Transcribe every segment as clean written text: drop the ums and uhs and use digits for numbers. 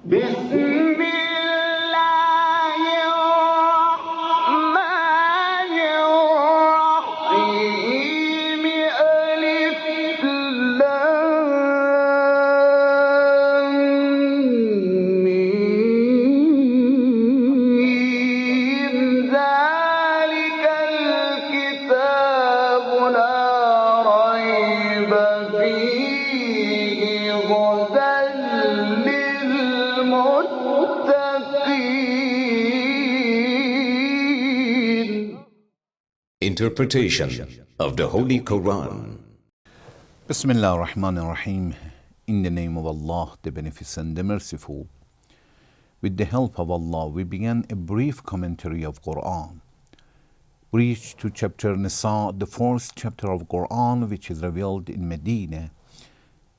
بسم الله الرحمن الرحيم ألف لام ميم ذلك الكتاب لا ريب فيه هدى للمتقين. Interpretation of the Holy Quran. Bismillah ar-Rahman ar-Rahim. In the name of Allah, the Beneficent, the Merciful. With the help of Allah, we began a brief commentary of Quran. We reached to chapter An-Nisa, the fourth chapter of Quran, which is revealed in Medina.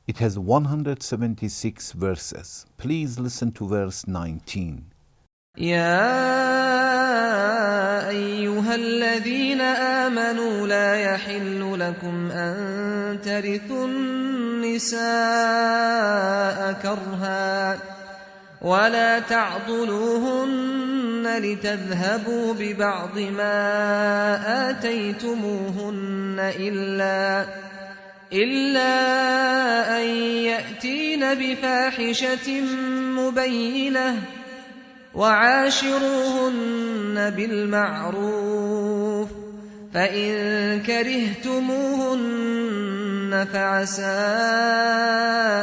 It has 176 verses. Please listen to verse 19. يا أيها الذين آمنوا لا يحل لكم أن ترثوا النساء كرها ولا تعضلوهن لتذهبوا ببعض ما آتيتموهن إلا أن يأتين بفاحشة مبينة وعاشروهن بالمعروف فإن كرهتموهن فعسى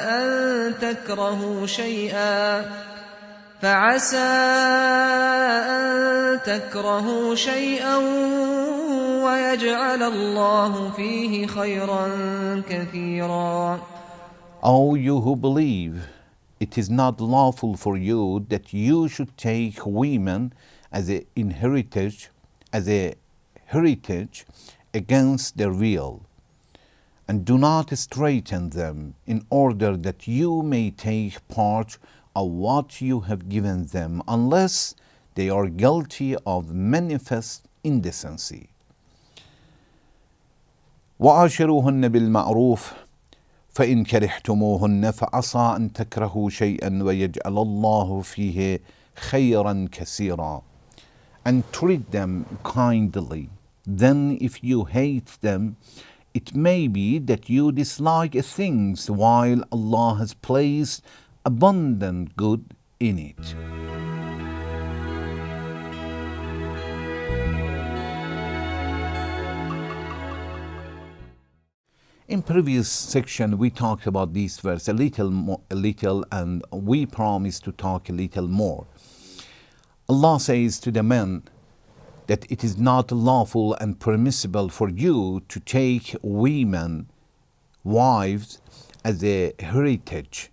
أن تكرهوا شيئا ويجعل الله فيه خيرا كثيرا. O you who believe, it is not lawful for you that you should take women as a heritage against their will, and do not straiten them in order that you may take part of what you have given them, unless they are guilty of manifest indecency. وعاشروهن بالمعروف فإن كرهتموهن فعسى أن تكرهوا شيئا ويجعل الله فيه خيرا كثيرا. And treat them kindly. Then if you hate them, it may be that you dislike things while Allah has placed abundant good in it. In previous section, we talked about this verse a little, and we promise to talk a little more. Allah says to the men that it is not lawful and permissible for you to take women, wives, as a heritage.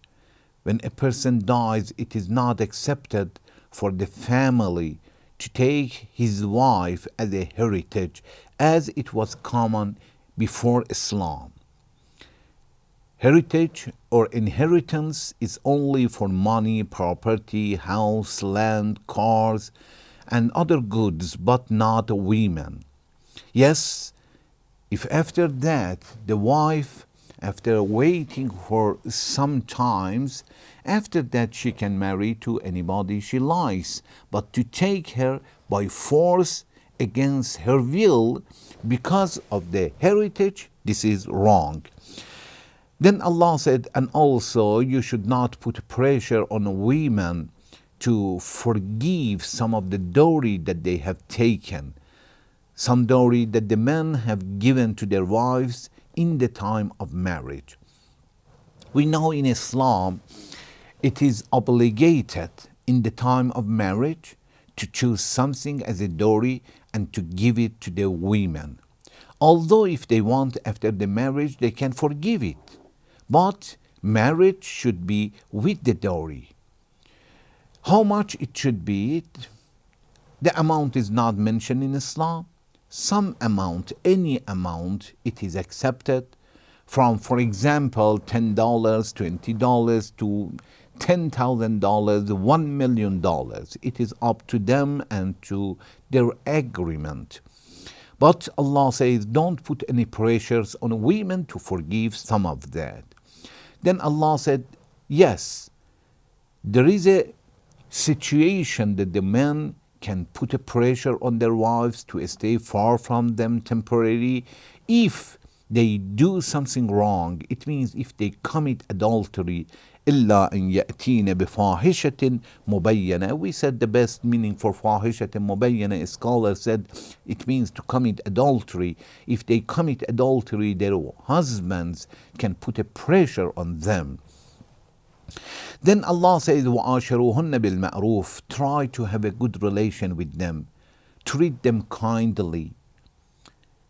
When a person dies, it is not accepted for the family to take his wife as a heritage, as it was common before Islam. Heritage or inheritance is only for money, property, house, land, cars, and other goods, but not women. Yes, if after that the wife, after waiting for some times, after that she can marry to anybody she likes, but to take her by force against her will because of the heritage, this is wrong. Then Allah said, and also you should not put pressure on women to forgive some of the dowry that they have taken, some dowry that the men have given to their wives in the time of marriage. We know in Islam it is obligated in the time of marriage to choose something as a dowry and to give it to the women. Although if they want after the marriage, they can forgive it. But marriage should be with the dowry. How much it should be, the amount is not mentioned in Islam. Some amount, any amount, it is accepted from, for example, $10, $20 to $10,000, $1 million. It is up to them and to their agreement. But Allah says, don't put any pressures on women to forgive some of that. Then Allah said, yes, There is a situation that the men can put a pressure on their wives to stay far from them temporarily if they do something wrong. It means if they commit adultery. إلا أن يأتين بفاحشة مبينة. We said the best meaning for فاحشة مبينة. A scholar said it means to commit adultery. If they commit adultery, their husbands can put a pressure on them. Then Allah says, وَعَاشِرُوهُنَّ بِالْمَعْرُوفِ. Try to have a good relation with them. Treat them kindly.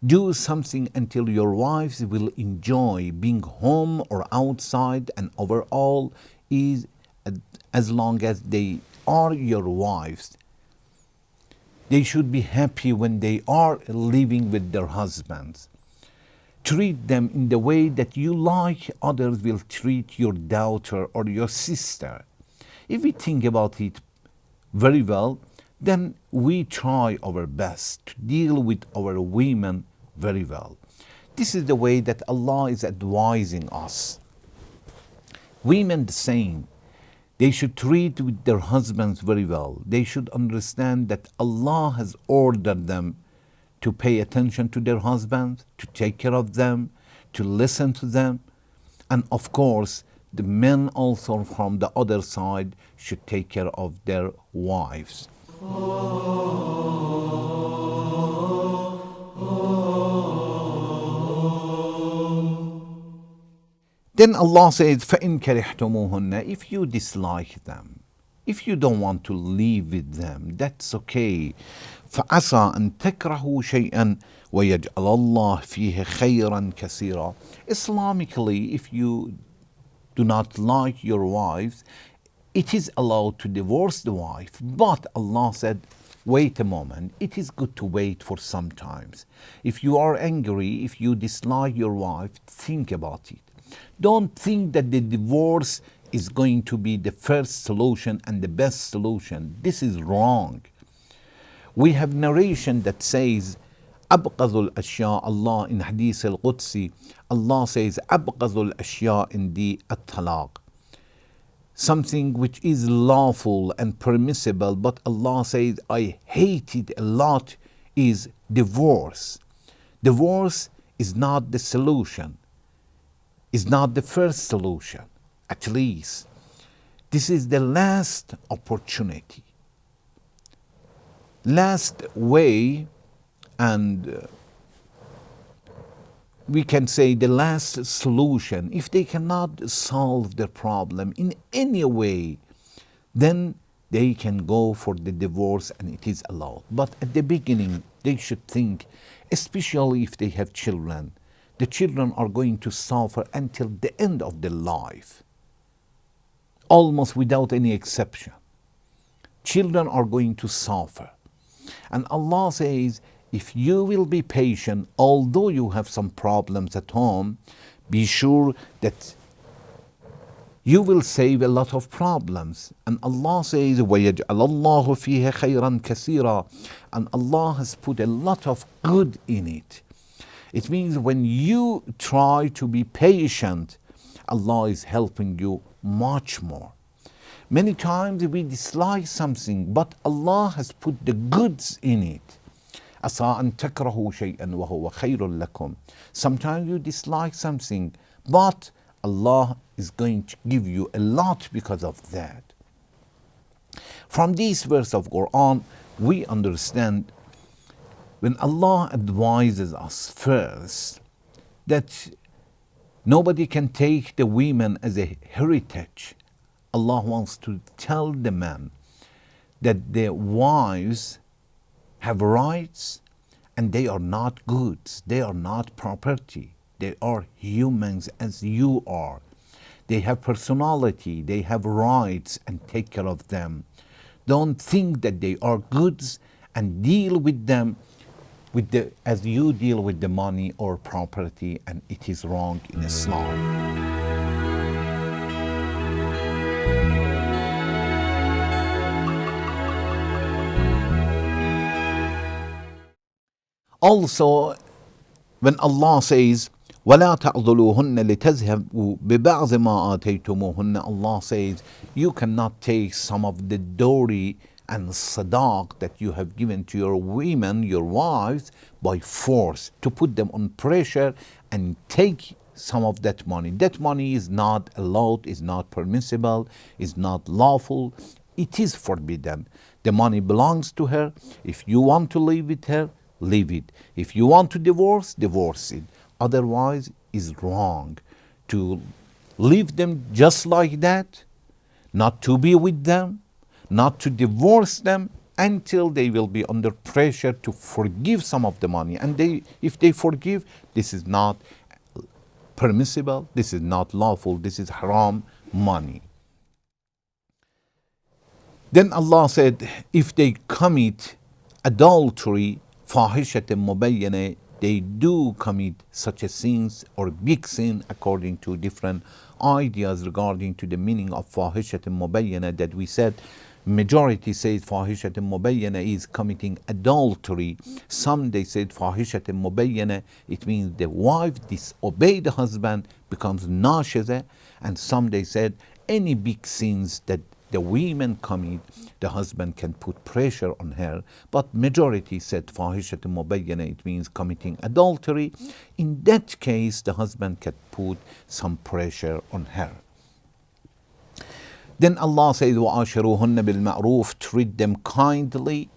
Do something until your wives will enjoy being home or outside, and overall is as long as they are your wives. They should be happy when they are living with their husbands. Treat them in the way that you like others will treat your daughter or your sister. If we think about it very well, then we try our best to deal with our women very well. This is the way that Allah is advising us. Women the same. They should treat with their husbands very well. They should understand that Allah has ordered them to pay attention to their husbands, to take care of them, to listen to them. And of course, the men also from the other side should take care of their wives. Then Allah says, فَإِن كَرِحْتُمُوهُنَّ. If you dislike them, if you don't want to live with them, that's okay. فَعَسَىٰ أَن تَكْرَهُوا شَيْئًا وَيَجْعَلَ اللَّهُ فِيهِ خَيْرًا كَثِيرًا. Islamically, if you do not like your wives, it is allowed to divorce the wife. But Allah said, wait a moment, it is good to wait for some times. If you are angry, if you dislike your wife, think about it. Don't think that the divorce is going to be the first solution and the best solution. This is wrong. We have narration that says, أبغض الأشياء. Allah in Hadith al-Qudsi, Allah says, أبغض الأشياء in the at-talaq. Something which is lawful and permissible, but Allah says, I hate it a lot, is divorce. Divorce is not the solution, is not the first solution, at least. This is the last opportunity, last way, and we can say the last solution. If they cannot solve the problem in any way, then they can go for the divorce and it is allowed. But at the beginning, they should think, especially if they have children, the children are going to suffer until the end of their life, almost without any exception. Children are going to suffer. And Allah says, if you will be patient, although you have some problems at home, be sure that you will save a lot of problems. And Allah says, وَيَجْعَلَ اللَّهُ فِيهِ خَيْرًا كَثِيرًا. And Allah has put a lot of good in it. It means when you try to be patient, Allah is helping you much more. Many times we dislike something, but Allah has put the goods in it. عَسَىٰ أَن تَكْرَهُوا شَيْئًا وَهُوَ خَيْرٌ لَكُمْ. Sometimes you dislike something, but Allah is going to give you a lot because of that. From this verse of Quran, we understand when Allah advises us first that nobody can take the women as a heritage. Allah wants to tell the men that their wives have rights and they are not goods, they are not property, they are humans as you are. They have personality, they have rights, and take care of them. Don't think that they are goods and deal with them as you deal with the money or property, and it is wrong in Islam. Also, when Allah says, وَلَا تَعْضُلُوهُنَّ لِتَذْهَبُوا بِبَعْضِ مَا آتَيْتُمُوهُنَّ. Allah says, you cannot take some of the dowry and sadaq that you have given to your women, your wives, by force, to put them on pressure and take some of that money. That money is not allowed, is not permissible, is not lawful. It is forbidden. The money belongs to her. If you want to live with her, leave it. If you want to divorce, divorce it. Otherwise, is wrong to leave them just like that, not to be with them, not to divorce them until they will be under pressure to forgive some of the money. And if they forgive, this is not permissible, this is not lawful, this is haram money. Then Allah said, if they commit adultery, fahishatem mubayyana, they do commit such a sins or big sin according to different ideas regarding to the meaning of fahishatem mubayyana, that we said majority says fahishatem mubayyana is committing adultery. Some they said fahishatem mubayyana, it means the wife disobey the husband, becomes nashiza, and some they said any big sins that the women commit, the husband can put pressure on her. But majority said fahishatum mubayyana, it means committing adultery. In that case, the husband can put some pressure on her. Then Allah says, وَعَاشِرُوهُنَّ بِالْمَعْرُوفِ, treat them kindly,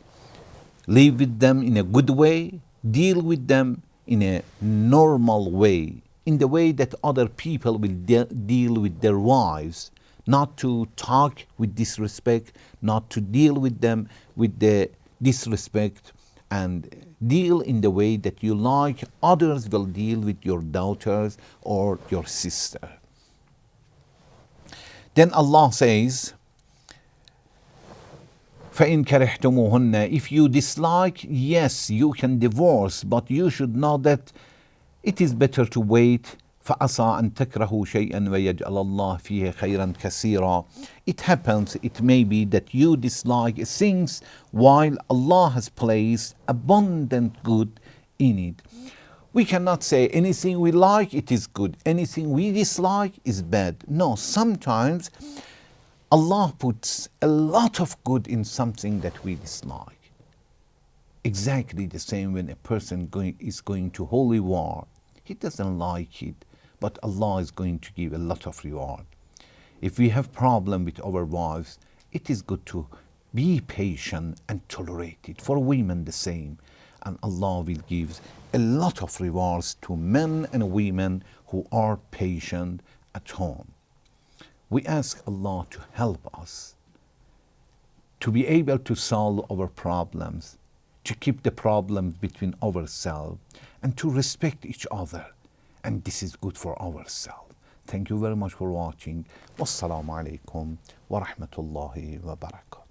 live with them in a good way, deal with them in a normal way, in the way that other people will deal with their wives. Not to talk with disrespect, not to deal with them with the disrespect, and deal in the way that you like others will deal with your daughters or your sister. Then Allah says, فَإِن كَرِهْتُمُوهُنَّ, if you dislike, yes, you can divorce, but you should know that it is better to wait. فَعَسَىٰ أَن تَكْرَهُوا شَيْئًا وَيَجْعَلَ اللَّهُ فِيهِ خَيْرًا كَثِيرًا. It happens, it may be that you dislike things while Allah has placed abundant good in it. We cannot say anything we like, it is good. Anything we dislike is bad. No, sometimes Allah puts a lot of good in something that we dislike. Exactly the same when a person is going to holy war. He doesn't like it, but Allah is going to give a lot of reward. If we have problem with our wives, it is good to be patient and tolerate it. For women the same. And Allah will give a lot of rewards to men and women who are patient at home. We ask Allah to help us to be able to solve our problems, to keep the problems between ourselves, and to respect each other. And this is good for ourselves. Thank you very much for watching. Wassalamu alaikum wa rahmatullahi wa barakatuh.